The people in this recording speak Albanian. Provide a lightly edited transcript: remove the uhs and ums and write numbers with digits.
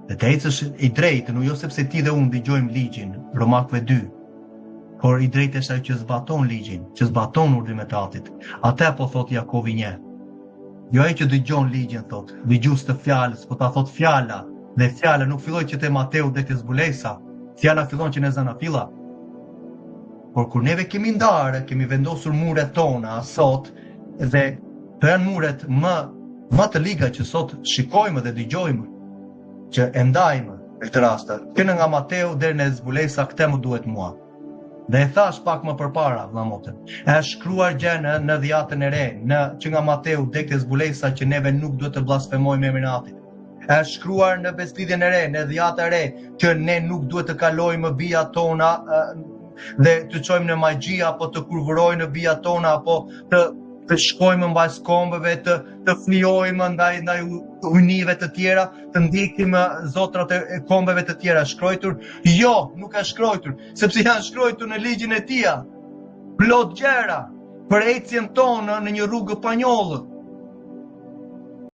Dhe të ecësh i drejtë, nuk jo sepse ti dhe unë dëgjojmë ligjin, Romakëve 2, por i drejtë është ai që zbaton ligjin, që zbaton urdhrin e Atit. Atë po thot Jakovi 1. Jo ai që dëgjon ligjin thot, dëgjues të fjalës, po ta thot fjala, dhe fjala nuk filloi që te Mateu dhe te zbulesa, fjala fillon që në Zanafilla. Por kur neve kemi ndarë, kemi vendosur muret tona sot, dhe të janë muret më të liga që sot shikojmë dhe dëgjojmë, që e ndajmë në këtë rast. Kënë nga Mateu deri në zbulesa, këtë më duhet mua. Dhe e thash pak më përpara, vëllamotë. Është shkruar gjë në dhjatën e re, që nga Mateu deri te zbulesa që neve nuk duhet të blasfemojmë emrin e Atit. Është shkruar në Besëlidhjen e re, në dhjatë e re, që ne nuk duhet të kalojmë bijat tona dhe të çojmë në magji apo të kurvërojmë në bijat tona apo të shkojmë mbas kombëve, të flijojmë ndaj ujnive të tjera, të ndjekim zotrat e kombëve të tjera. Shkruar? Jo, nuk ka shkruar, sepse janë shkruar në ligjin e Tij. Plot gjëra për ecjen tonë në një rrugë panjollë.